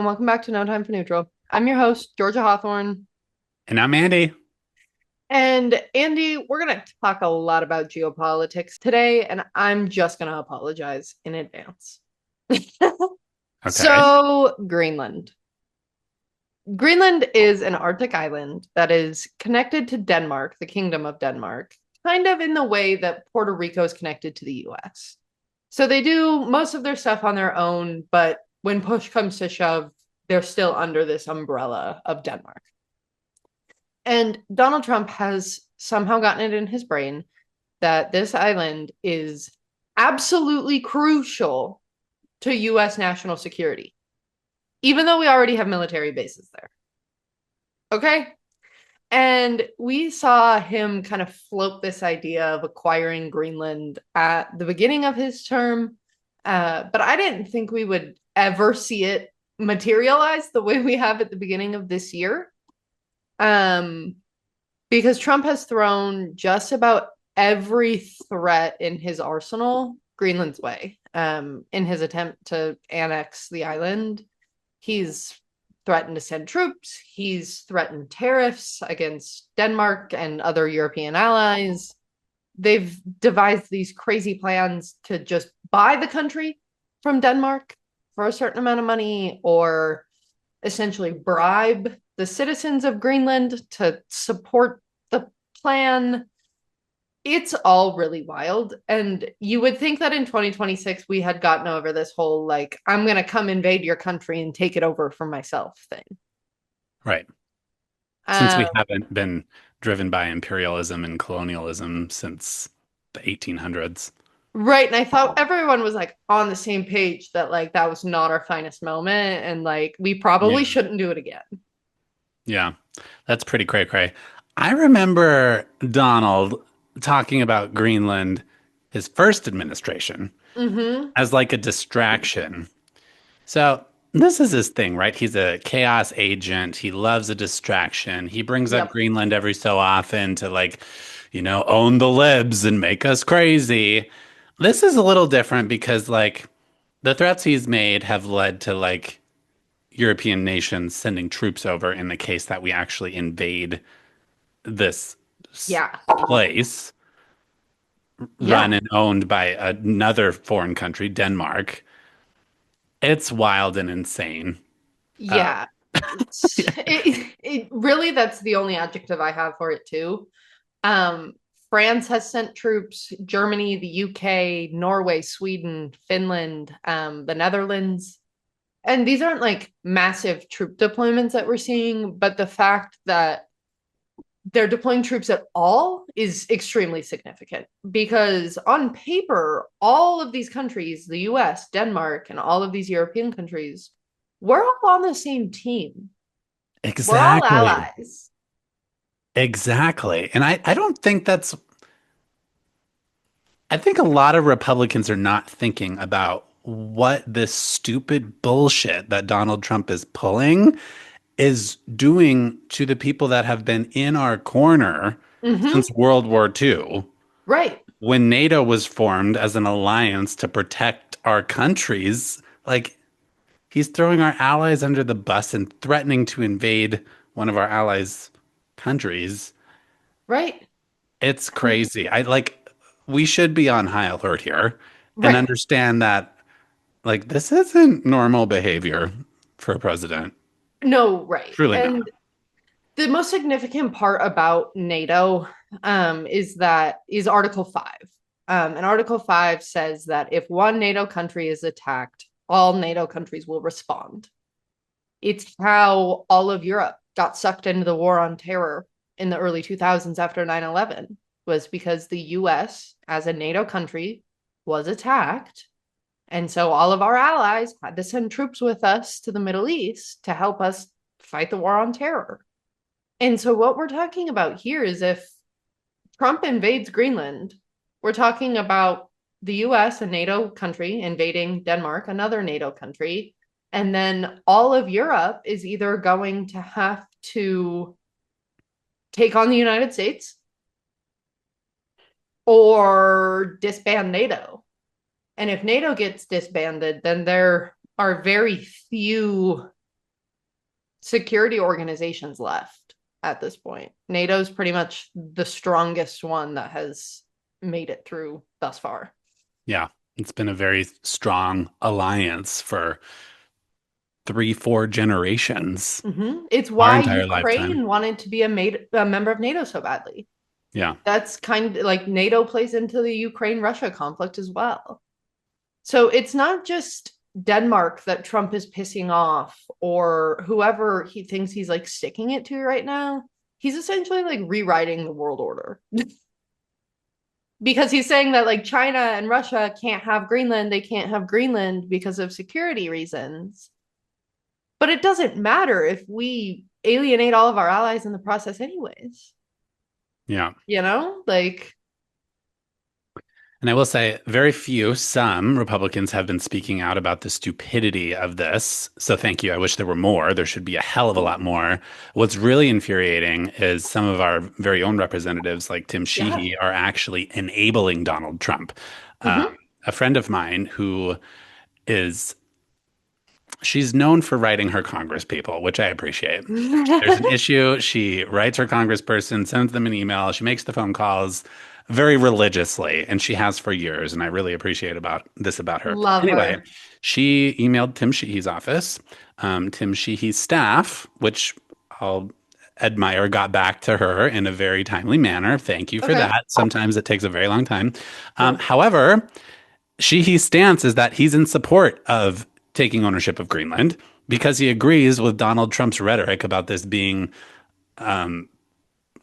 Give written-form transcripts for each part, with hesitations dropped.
and welcome back to No Time for Neutral. I'm your host, Georgia Hawthorne. And I'm Andy. And Andy, we're going to talk a lot about geopolitics today, and I'm just going to apologize in advance. Okay. So, Greenland. Greenland is an Arctic island that is connected to Denmark, the Kingdom of Denmark, kind of in the way that Puerto Rico is connected to the US. So they do most of their stuff on their own, but when push comes to shove, they're still under this umbrella of Denmark. And Donald Trump has somehow gotten it in his brain that this island is absolutely crucial to US national security, even though we already have military bases there. Okay? And we saw him kind of float this idea of acquiring Greenland at the beginning of his term. But I didn't think we would ever see it materialize the way we have at the beginning of this year. Um, because Trump has thrown just about every threat in his arsenal Greenland's way. In his attempt to annex the island, he's threatened to send troops. He's threatened tariffs against Denmark and other European allies. They've devised these crazy plans to just buy the country from Denmark for a certain amount of money or essentially bribe the citizens of Greenland to support the plan. It's all really wild. And you would think that in 2026, we had gotten over this whole, like, I'm going to come invade your country and take it over for myself thing. Right. Since we Um, haven't been driven by imperialism and colonialism since the 1800s. right. And I thought everyone was like on the same page that, like, that was not our finest moment. And, like, we probably Yeah. shouldn't do it again. Yeah. That's pretty cray cray. I remember Donald talking about Greenland, his first administration, Mm-hmm. as like a distraction. So this is his thing, right? He's a chaos agent. He loves a distraction. He brings up Yep. Greenland every so often to own the libs and make us crazy. This is a little different because the threats he's made have led to European nations sending troops over in the case that we actually invade this Yeah. place run Yeah. and owned by another foreign country, Denmark. It's wild and insane. Uh, Yeah. It really, that's the only adjective I have for it too. Um, France has sent troops, Germany, the UK, Norway, Sweden, Finland, the Netherlands. And these aren't like massive troop deployments that we're seeing, but the fact that they're deploying troops at all is extremely significant because on paper, all of these countries, the US, Denmark, and all of these European countries, we're all on the same team. We're all exactly. allies. Exactly. And I don't think I think a lot of Republicans are not thinking about what this stupid bullshit that Donald Trump is pulling is doing to the people that have been in our corner Mm-hmm. since World War II, Right. when NATO was formed as an alliance to protect our countries. Like, he's throwing our allies under the bus and threatening to invade one of our allies' countries. Right. It's crazy. We should be on high alert here and Right. understand that this isn't normal behavior for a president. No, right. Truly And not. the most significant part about NATO is Article 5. And Article 5 says that if one NATO country is attacked, all NATO countries will respond. It's how all of Europe got sucked into the war on terror in the early 2000s after 9/11 was because the US as a NATO country was attacked. And so all of our allies had to send troops with us to the Middle East to help us fight the war on terror. And so what we're talking about here is if Trump invades Greenland, we're talking about the US, a NATO country, invading Denmark, another NATO country. And then all of Europe is either going to have to take on the United States or disband NATO. And if NATO gets disbanded, then there are very few. security organizations left at this point. NATO's pretty much the strongest one that has made it through thus far. Yeah. It's been a very strong alliance for 3, 4 generations, It's our why entire lifetime. Ukraine wanted to be a member of NATO so badly. Yeah. That's kind of like NATO plays into the Ukraine Russia conflict as well. So it's not just Denmark that Trump is pissing off or whoever he thinks he's like sticking it to right now. He's essentially like rewriting the world order because he's saying that like China and Russia can't have Greenland. They can't have Greenland because of security reasons. But it doesn't matter if we alienate all of our allies in the process, anyways. Yeah. You know, like, And I will say, some Republicans have been speaking out about the stupidity of this. So thank you. I wish there were more. There should be a hell of a lot more. What's really infuriating is some of our very own representatives, like Tim yeah. Sheehy, are actually enabling Donald Trump. Um, Mm-hmm. a friend of mine who is she's known for writing her Congress people, which I appreciate. There's an issue. She writes her congressperson, sends them an email. She makes the phone calls very religiously, and she has for years. And I really appreciate about her. Love Anyway, her. she emailed Tim Sheehy's office. Tim Sheehy's staff, which I'll admire, got back to her in a very timely manner. Thank you for Okay. that. Sometimes it takes a very long time. Sure. However, Sheehy's stance is that he's in support of taking ownership of Greenland because he agrees with Donald Trump's rhetoric about this being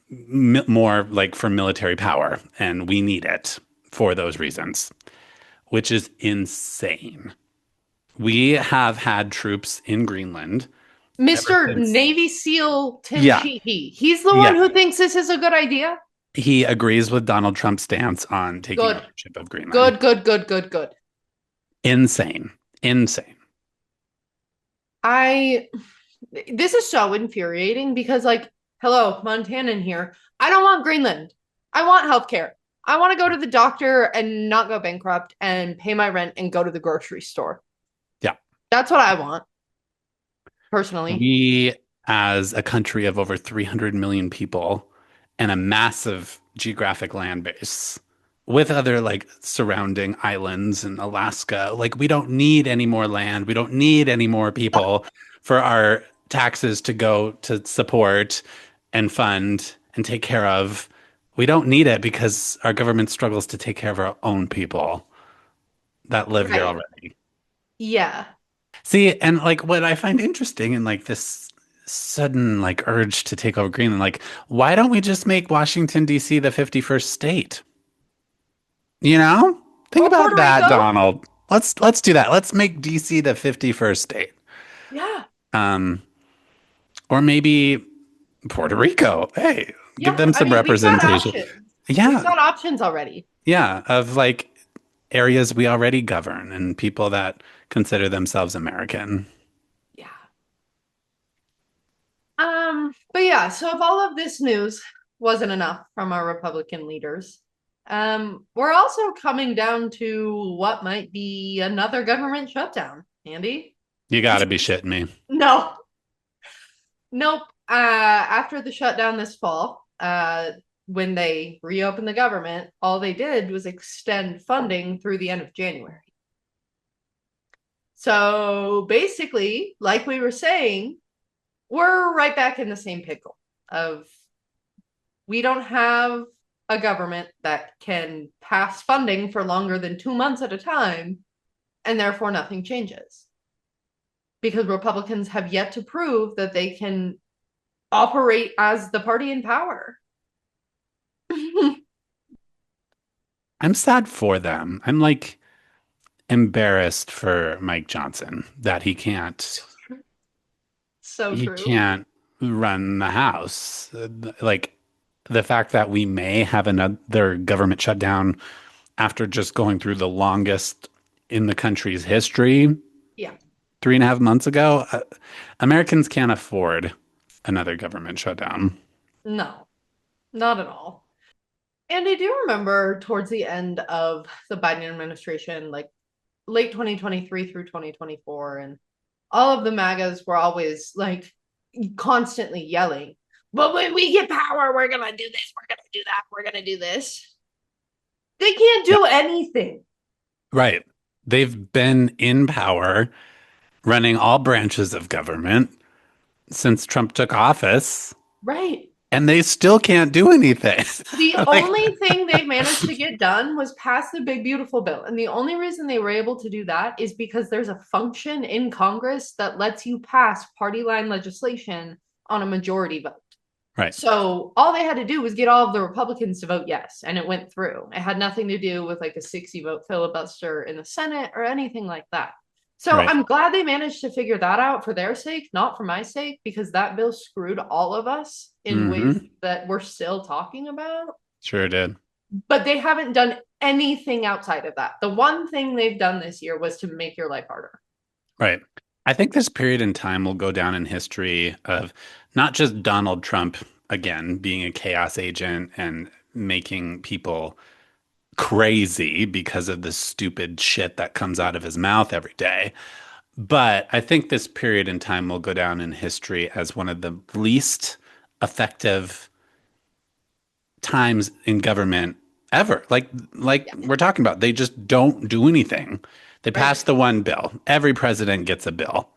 more like for military power, and we need it for those reasons, which is insane. We have had troops in Greenland ever Mr. since. Navy SEAL Tim Yeah, Sheehy. He's the one yeah. who thinks this is a good idea. He agrees with Donald Trump's stance on taking Good. ownership of Greenland. Good, good, good, good, good. Insane. Insane. I this is so infuriating because like, hello, Montanan here. I don't want Greenland. I want healthcare. I want to go to the doctor and not go bankrupt and pay my rent and go to the grocery store. Yeah. That's what I want, personally. We, as a country of over 300 million people and a massive geographic land base with other like surrounding islands in Alaska, like we don't need any more land. We don't need any more people for our taxes to go to support and fund and take care of. We don't need it because our government struggles to take care of our own people that live here Right. already. Yeah. See, and like what I find interesting in like this sudden like urge to take over Greenland, like why don't we just make Washington D.C. the 51st state? You know? Think Or about Puerto that, Rico. Donald. Let's do that. Let's make D.C. the 51st state. Yeah. Um, or maybe Puerto Rico. Hey, give Yeah. them I some mean, we've got representation. options. We've Yeah, got options already. yeah, of like areas we already govern and people that consider themselves American. Yeah. But yeah, so if all of this news wasn't enough from our Republican leaders, we're also coming down to what might be another government shutdown. Andy? You gotta be shitting me. No. Nope. After the shutdown this fall, when they reopened the government, all they did was extend funding through the end of January. So basically, like we were saying, we're right back in the same pickle of we don't have a government that can pass funding for longer than 2 months at a time, and therefore nothing changes. Because Republicans have yet to prove that they can operate as the party in power. I'm sad for them. I'm like embarrassed for Mike Johnson that So he true. can't run the house. Like the fact that we may have another government shutdown after just going through the longest in the country's history Yeah. 3.5 months ago. Americans can't afford another government shutdown. No, not at all. And I do remember towards the end of the Biden administration, like late 2023 through 2024, and all of the MAGAs were always like, constantly yelling, but when we get power, we're gonna do this, we're gonna do that, we're gonna do this. They can't Yeah. do anything. Right. They've been in power, running all branches of government since Trump took office, Right. and they still can't do anything. The Like, only thing they've managed to get done was pass the big beautiful bill. And the only reason they were able to do that is because there's a function in Congress that lets you pass party line legislation on a majority vote. right, So all they had to do was get all of the Republicans to vote yes, and it went through. It had nothing to do with like a 60 vote filibuster in the Senate or anything like that. So right. I'm glad they managed to figure that out for their sake, not for my sake, because that bill screwed all of us in ways Hmm. that we're still talking about. Sure did. But they haven't done anything outside of that. The one thing they've done this year was to make your life harder. Right. I think this period in time will go down in history of not just Donald Trump again being a chaos agent and making people crazy because of the stupid shit that comes out of his mouth every day. But I think this period in time will go down in history as one of the least effective times in government ever. Like Yeah. we're talking about, they just don't do anything. They Right. pass the one bill. Every president gets a bill.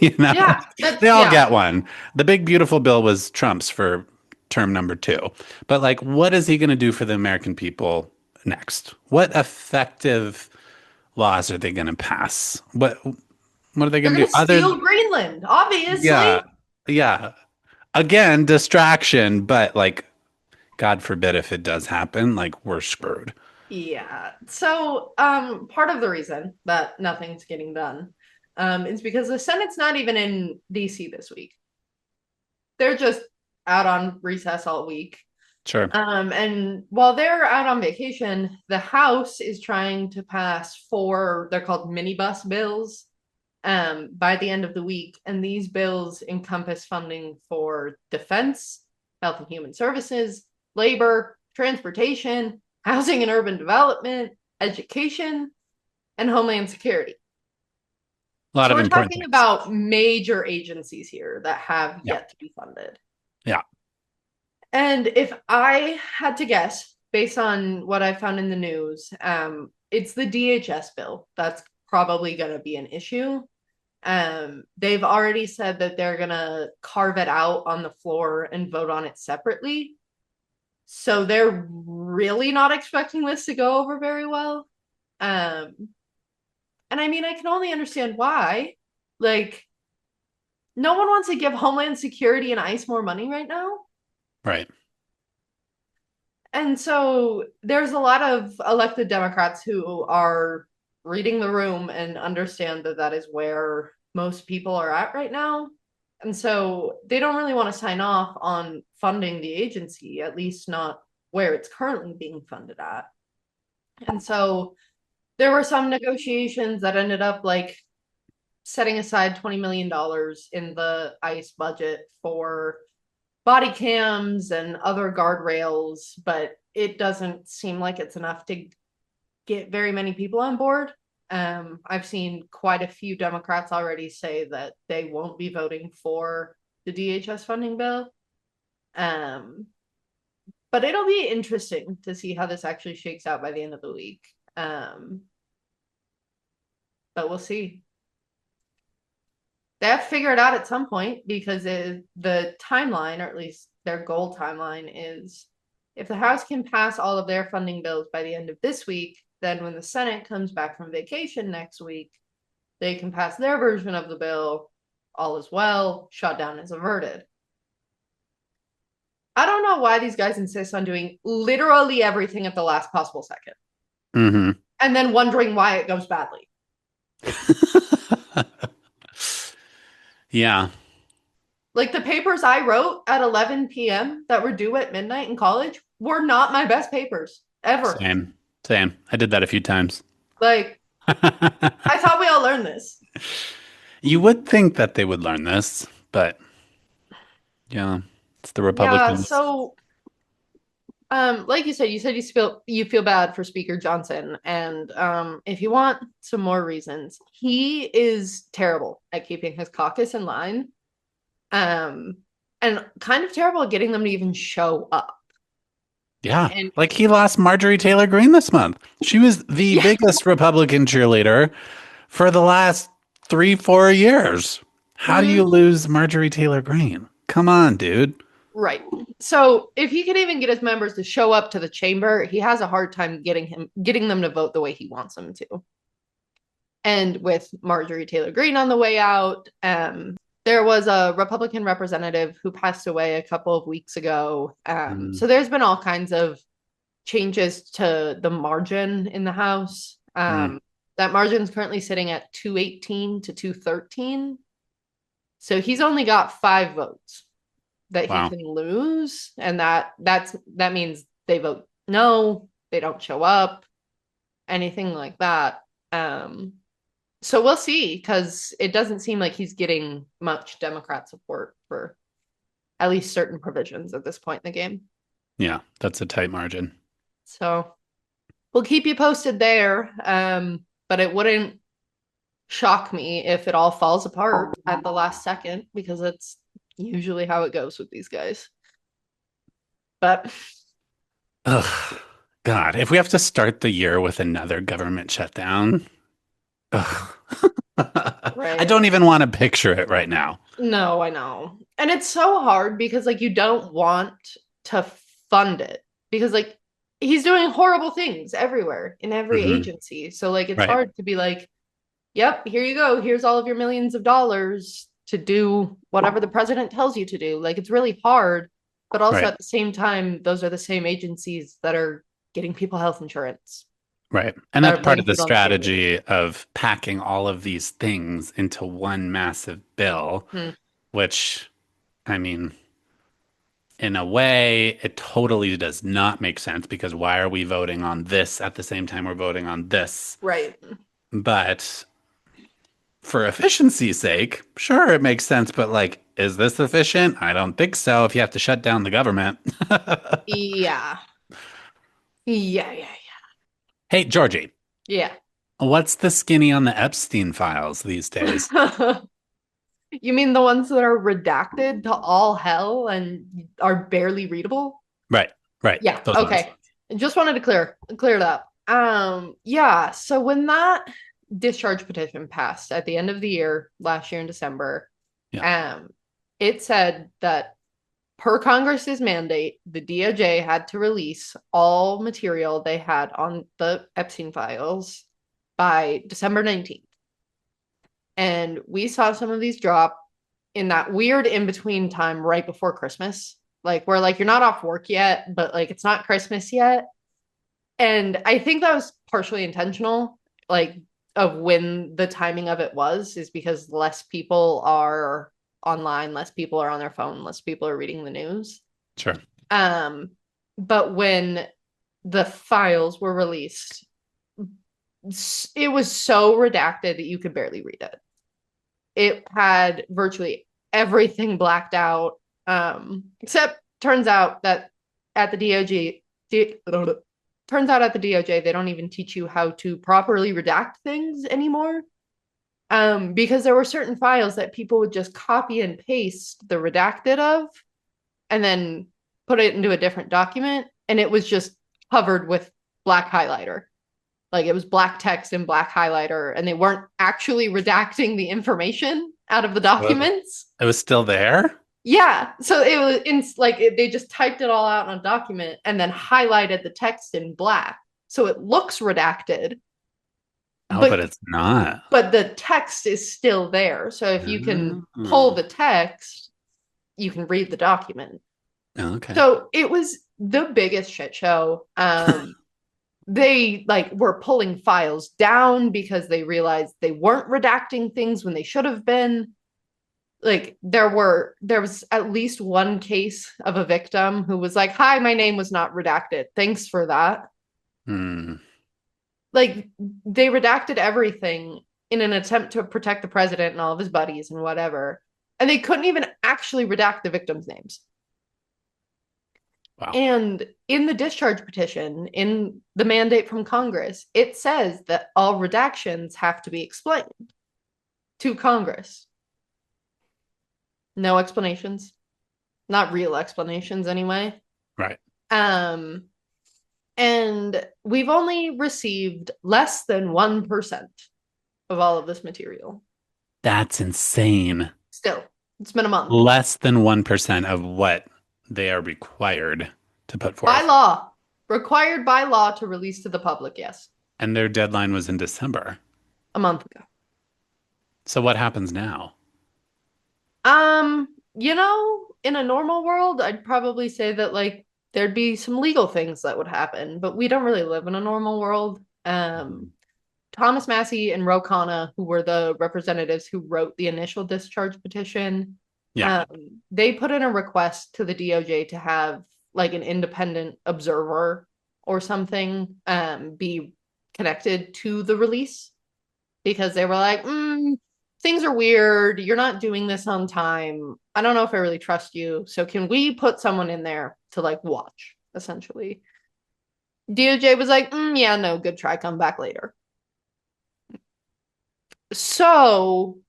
You know, Yeah. That's, they all yeah. get one. The big beautiful bill was Trump's for term number two. But like, what is he going to do for the American people next? What effective laws are they going to pass? What are they They're going to going do? to Other, steal Greenland, obviously. yeah, yeah. Again, distraction, but like, God forbid if it does happen, like we're screwed. Yeah. So, part of the reason that nothing's getting done, is because the Senate's not even in DC this week. They're just out on recess all week. Sure. And while they're out on vacation, the House is trying to pass four, they're called minibus bills, by the end of the week. And these bills encompass funding for defense, health and human services, labor, transportation, housing and urban development, education, and homeland security. A lot So of we're important talking things. about major agencies here that have Yeah. yet to be funded. Yeah. And if I had to guess, based on what I found in the news, it's the DHS bill that's probably going to be an issue. They've already said that they're going to carve it out on the floor and vote on it separately. So they're really not expecting this to go over very well. Um, and I mean, I can only understand why. Like, no one wants to give Homeland Security and ICE more money right now. Right. And so there's a lot of elected Democrats who are reading the room and understand that that is where most people are at right now. And so they don't really want to sign off on funding the agency, at least not where it's currently being funded at. And so there were some negotiations that ended up like setting aside $20 million in the ICE budget for body cams and other guardrails, but it doesn't seem like it's enough to get very many people on board. I've seen quite a few Democrats already say that they won't be voting for the DHS funding bill. Um, but it'll be interesting to see how this actually shakes out by the end of the week. But we'll see. They have to figure it out at some point because the timeline, or at least their goal timeline, is if the House can pass all of their funding bills by the end of this week, then when the Senate comes back from vacation next week, they can pass their version of the bill, all is well, shutdown is averted. I don't know why these guys insist on doing literally everything at the last possible second Hmm. and then wondering why it goes badly. Yeah. Like the papers I wrote at 11 p.m. that were due at midnight in college were not my best papers ever. Same. Same. I did that a few times. Like, I thought we all learned this. You would think that they would learn this, but yeah, it's the Yeah, Republicans. so like you said you feel bad for Speaker Johnson, and if you want some more reasons, he is terrible at keeping his caucus in line. Um, and kind of terrible at getting them to even show up. Yeah. And Like he lost Marjorie Taylor Greene this month. She was the yeah, biggest Republican cheerleader for the last 3, 4 years. How do you mhm, lose Marjorie Taylor Greene? Come on, dude. right. So if he can even get his members to show up to the chamber, he has a hard time getting them to vote the way he wants them to. And with Marjorie Taylor Greene on the way out, there was a Republican representative who passed away a couple of weeks ago. Mm, So there's been all kinds of changes to the margin in the House. mm, That margin is currently sitting at 218 to 213. So he's only got 5 votes that he wow. can lose, and that means they vote no, they don't show up, anything like that. Um, so we'll see, because it doesn't seem like he's getting much Democrat support for at least certain provisions at this point in the game. Yeah, that's a tight margin. So we'll keep you posted there. But it wouldn't shock me if it all falls apart at the last second, because it's usually how it goes with these guys. But Ugh. God, if we have to start the year with another government shutdown, ugh. I right. don't even want to picture it right now. No, I know. And it's so hard because like you don't want to fund it, because like he's doing horrible things everywhere in every Hmm. agency. So like it's Right, hard to be like, yep, here you go. Here's all of your millions of dollars to do whatever the president tells you to do. Like it's really hard, but also right, at the same time, those are the same agencies that are getting people health insurance, right. And that that's are part putting of the food on the table. strategy of packing all of these things into one massive bill, Hmm. which, I mean, in a way, it totally does not make sense because why are we voting on this at the same time we're voting on this? Right. But for efficiency's sake, sure, it makes sense. But like, is this efficient? I don't think so. If you have to shut down the government. Yeah. Yeah, yeah, Hey, Georgie, yeah. what's the skinny on the Epstein files these days? Yeah. You mean the ones that are redacted to all hell and are barely readable? Right, right. Yeah, Those ones. okay. Just wanted to clear it up. Yeah, so when that discharge petition passed at the end of the year, last year in December, Yeah. um, it said that per Congress's mandate, the DOJ had to release all material they had on the Epstein files by December 19th. And we saw some of these drop in that weird in between time right before Christmas. Like, where like you're not off work yet, but like it's not Christmas yet. And I think that was partially intentional, like of when the timing of it was, is because less people are online, less people are on their phone, less people are reading the news. Sure. Um, but when the files were released, it was so redacted that you could barely read it. It had virtually everything blacked out. Except turns out that at the turns out at the DOJ they don't even teach you how to properly redact things anymore. Because there were certain files that people would just copy and paste the redacted of and then put it into a different document, and it was just covered with black highlighter. Like it was black text and black highlighter, and they weren't actually redacting the information out of the Well, documents. it was still there. Yeah, so it was they just typed it all out on a document and then highlighted the text in black, so it looks redacted, Oh, but but it's not. the text is still there. So if you can pull Oh, the text, you can read the document. okay. So it was the biggest shit show. They like were pulling files down because they realized they weren't redacting things when they should have been. Like there was at least one case of a victim who was like, "Hi, my name was not redacted. Thanks for that." Hmm. Like they redacted everything in an attempt to protect the president and all of his buddies and whatever. And they couldn't even actually redact the victims' names. Wow. And in the discharge petition, in the mandate from Congress, it says that all redactions have to be explained to Congress. No explanations. Not real explanations anyway. Right. Um, and we've only received less than 1% of all of this material. That's insane. Still, it's been a month. Less than 1% of what they are required to put By forth. law, required by law to release to the public, yes, And their deadline was in December. a month ago. So what happens now? In a normal world, I'd probably say that like there'd be some legal things that would happen, but we don't really live in a normal world. Mhm. Thomas Massey and Ro Khanna, who were the representatives who wrote the initial discharge petition, Yeah. they put in a request to the DOJ to have like an independent observer or something be connected to the release because they were like, things are weird. You're not doing this on time. I don't know if I really trust you. So can we put someone in there to like watch, essentially? DOJ was like, yeah, no, good try. Come back later. So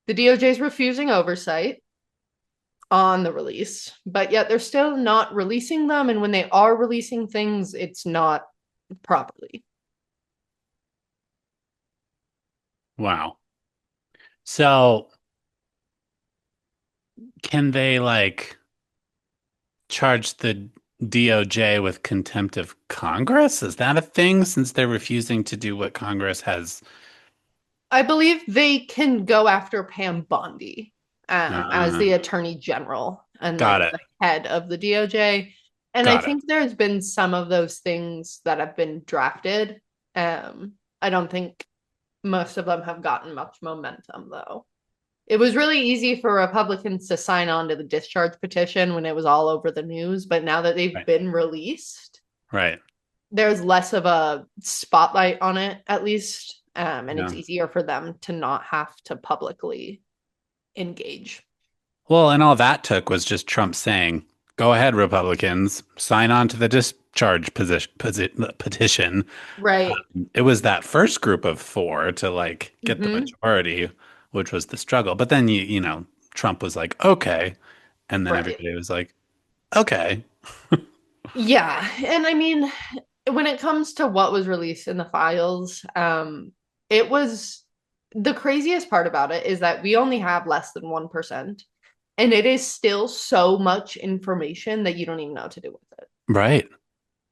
the DOJ is refusing oversight on the release, but yet they're still not releasing them. And when they are releasing things, it's not properly. Wow. So can they like charge the DOJ with contempt of Congress? Is that a thing since they're refusing to do what Congress has? I believe they can go after Pam Bondi as Uh, the attorney general and got like it. the head of the DOJ. And I Got it. think there's been some of those things that have been drafted. I don't think most of them have gotten much momentum, though. It was really easy for Republicans to sign on to the discharge petition when it was all over the news, but now that they've Right. been released, Right. there's less of a spotlight on it, at least. And it's Yeah. easier for them to not have to publicly engage. Well, and all that took was just Trump saying, "Go ahead, Republicans, sign on to the discharge petition." Right. It was that first group of four to like get the Mm-hmm. majority, which was the struggle. But then Trump was like, "Okay," and then Right. everybody was like, "Okay." Yeah. And I mean, when it comes to what was released in the files, it was the craziest part about it is that we only have less than 1%. And it is still so much information that you don't even know what to do with it. Right.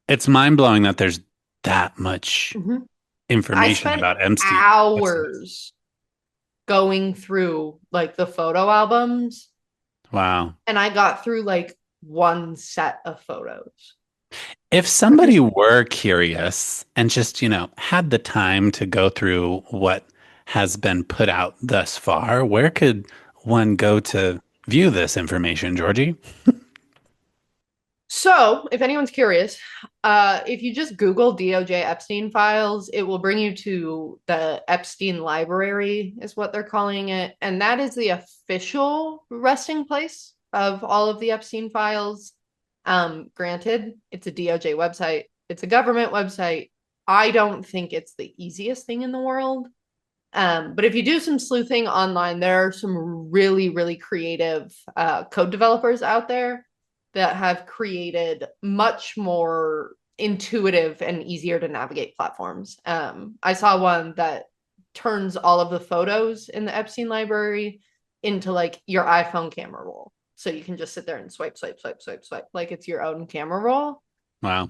It's mind-blowing that there's that much Mhm. I information spent about Epstein. hours going through like the photo albums Wow. and I got through like one set of photos. If somebody were curious and just, had the time to go through what has been put out thus far, where could one go to view this information, Georgie? So, if anyone's curious, if you just Google DOJ Epstein files, it will bring you to the Epstein Library, is what they're calling it. And that is the official resting place of all of the Epstein files. Granted, it's a DOJ website, it's a government website. I don't think it's the easiest thing in the world. But if you do some sleuthing online, there are some really, really creative code developers out there that have created much more intuitive and easier to navigate platforms. I saw one that turns all of the photos in the Epstein library into like your iPhone camera roll. So you can just sit there and swipe, swipe, swipe, swipe, swipe, like it's your own camera roll. Wow.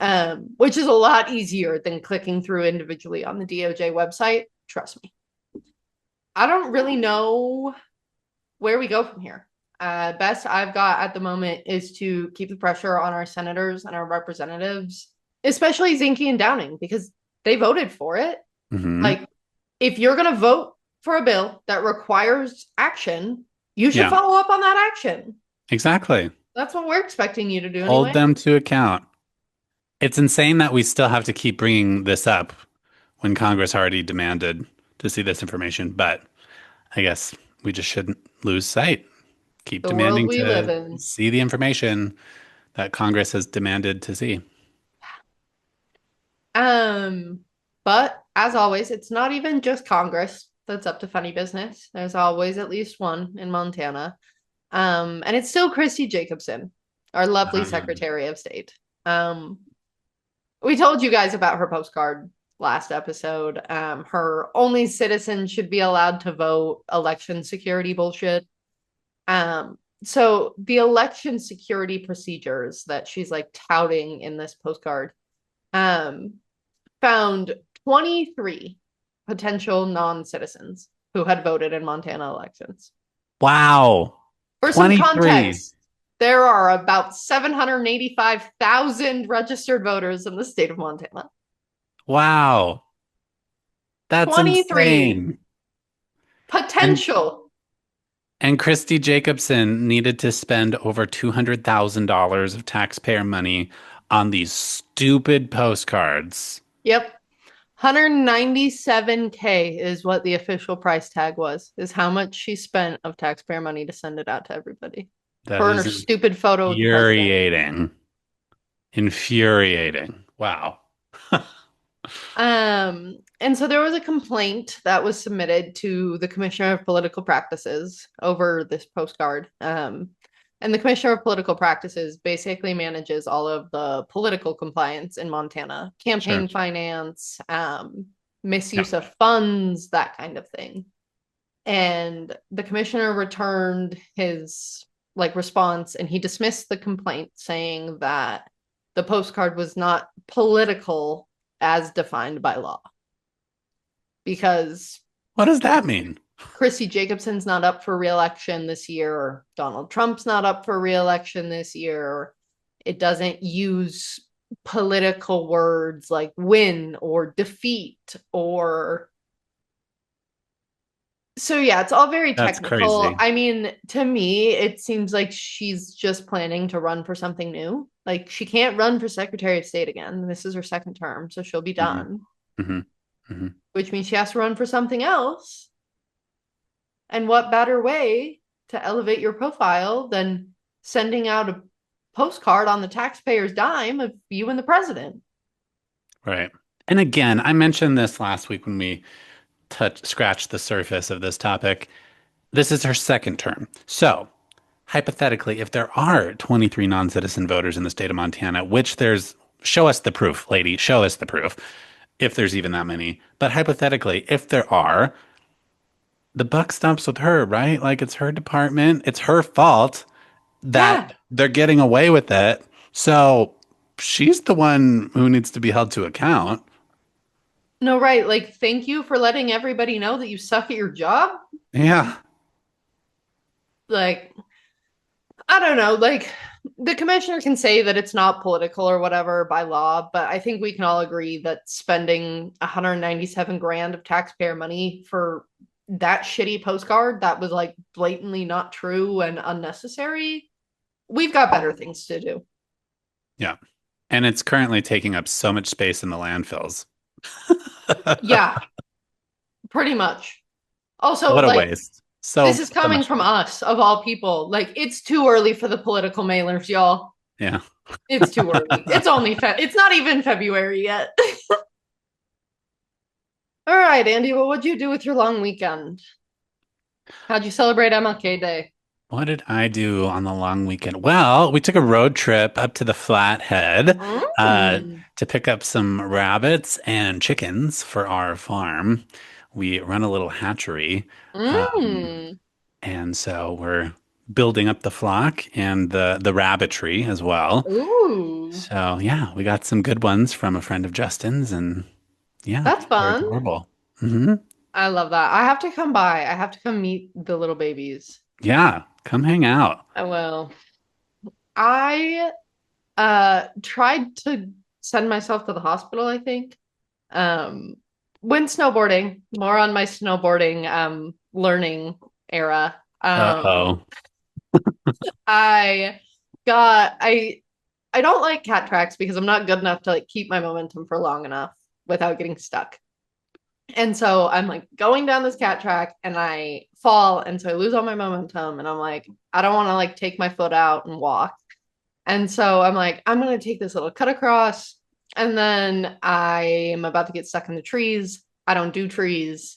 Which is a lot easier than clicking through individually on the DOJ website. Trust me. I don't really know where we go from here. Best I've got at the moment is to keep the pressure on our senators and our representatives, especially Zinke and Downing, because they voted for it. Hmm. Like, if you're going to vote for a bill that requires action, you should Yeah, follow up on that action. exactly. That's what we're expecting you to do Hold anyway. them to account. It's insane that we still have to keep bringing this up when Congress already demanded to see this information, but I guess we just shouldn't lose sight. Keep The world demanding we live to in. see the information that Congress has demanded to see. Um, but as always, it's not even just Congress that's up to funny business. There's always at least one in Montana. And it's still Christy Jacobsen, our lovely Um, Secretary of State. Um, we told you guys about her postcard last episode. Her only citizen should be allowed to vote election security bullshit. So the election security procedures that she's like touting in this postcard um, found 23 potential non-citizens who had voted in Montana elections. wow. For some 23. context, there are about 785,000 registered voters in the state of Montana. Wow. That's 23 insane. And potential. and Christy Jacobsen needed to spend over $200,000 of taxpayer money on these stupid postcards. Yep. 197K is what the official price tag was, is how much she spent of taxpayer money to send it out to everybody. That Her and is her stupid photo of the president. infuriating. Infuriating. Wow. And so there was a complaint that was submitted to the Commissioner of Political Practices over this postcard. And the Commissioner of Political Practices basically manages all of the political compliance in Montana, campaign Sure. finance, Yeah. misuse of funds, that kind of thing. And the commissioner returned his like response and he dismissed the complaint saying that the postcard was not political as defined by law because What does that mean? Chrissy Jacobsen's not up for reelection this year, or Donald Trump's not up for reelection this year. Or it doesn't use political words like win or defeat or so yeah, it's all very That's technical. crazy. I mean, to me, it seems like she's just planning to run for something new. Like she can't run for Secretary of State again. This is her second term, so she'll be Hmm. done, Hmm. Hmm. which means she has to run for something else. And what better way to elevate your profile than sending out a postcard on the taxpayer's dime of you and the president? Right. And again, I mentioned this last week when we scratched the surface of this topic. This is her second term. So, hypothetically, if there are 23 non-citizen voters in the state of Montana, which there's, show us the proof, lady, show us the proof, if there's even that many. But hypothetically, if there are, the buck stops with her, right? Like it's her department, it's her fault that Yeah. they're getting away with it. So she's the one who needs to be held to account. No, right. Like, thank you for letting everybody know that you suck at your job. Yeah. Like, I don't know. Like, the commissioner can say that it's not political or whatever by law, but I think we can all agree that spending 197 grand of taxpayer money for that shitty postcard that was like blatantly not true and unnecessary, we've got better things to do. Yeah. And it's currently taking up so much space in the landfills. Yeah, pretty much. Also, What a like, waste. this So, is so coming much from waste. us, of all people. Like, it's too early for the political mailers, y'all. Yeah. It's too early. It's only it's not even February yet. All right, Andy, well, what'd you do with your long weekend? How'd you celebrate MLK Day? What did I do on the long weekend? Well, we took a road trip up to the Flathead uh, Mm. to pick up some rabbits and chickens for our farm. We run a little hatchery. Um, Mm. and so we're building up the flock and the rabbitry as well. Ooh, So yeah, we got some good ones from a friend of Justin's, and yeah, that's they're fun. adorable. Hmm. I love that. I have to come by. I have to come meet the little babies. Yeah, come hang out. I will. I tried to send myself to the hospital, I think. Um when snowboarding, more on my snowboarding learning era. Uh-oh. I got I don't like cat tracks because I'm not good enough to like keep my momentum for long enough without getting stuck. And so I'm like going down this cat track and I fall and so I lose all my momentum and I'm like I don't want to like take my foot out and walk. And so I'm like, I'm gonna take this little cut across, and then I am about to get stuck in the trees. I don't do trees.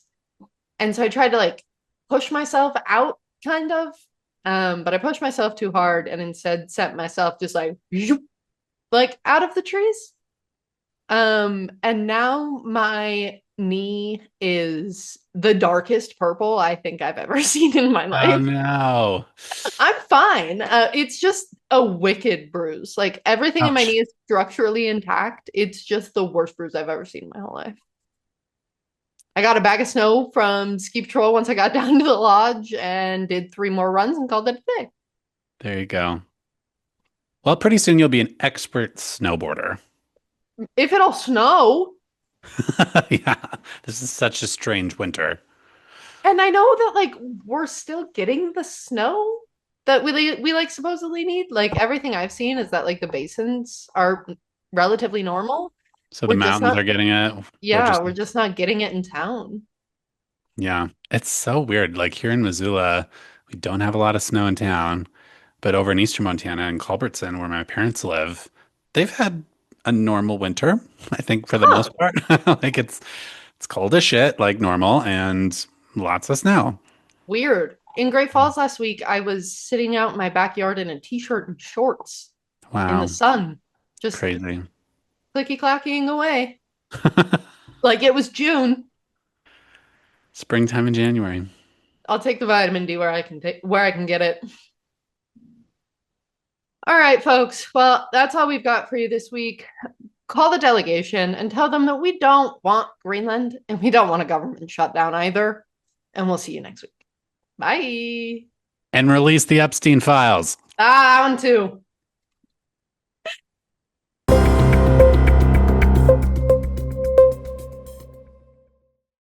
And so I tried to like push myself out, kind of. But I pushed myself too hard and instead sent myself just like zoop, like out of the trees. And now my knee is the darkest purple I think I've ever seen in my Oh life. no. I'm fine. It's just a wicked bruise. Like everything in my Ouch. knee is structurally intact. It's just the worst bruise I've ever seen in my whole life. I got a bag of snow from ski patrol once I got down to the lodge and did 3 more runs and called it a day. There you go. Well, pretty soon you'll be an expert snowboarder. If it'll snow, Yeah. This is such a strange winter. and I know that like we're still getting the snow that we like supposedly need. Like everything I've seen is that like the basins are relatively normal. So the We're just mountains not, are getting it. We're yeah, just, we're just not getting it in town. yeah. It's so weird. Like here in Missoula, we don't have a lot of snow in town, but over in Eastern Montana and Culbertson, where my parents live, they've had a normal winter, I think for the Huh. most part. Like it's cold as shit, like normal, and lots of snow. Weird. In Great Falls last week, I was sitting out in my backyard in a t-shirt and shorts in the Wow. sun, just Crazy. clicky clacking away. Like it was June. Springtime in January. I'll take the vitamin D where I can get it. All right, folks. Well, that's all we've got for you this week. Call the delegation and tell them that we don't want Greenland and we don't want a government shutdown either. And we'll see you next week. Bye. And release the Epstein Files. Ah, on to.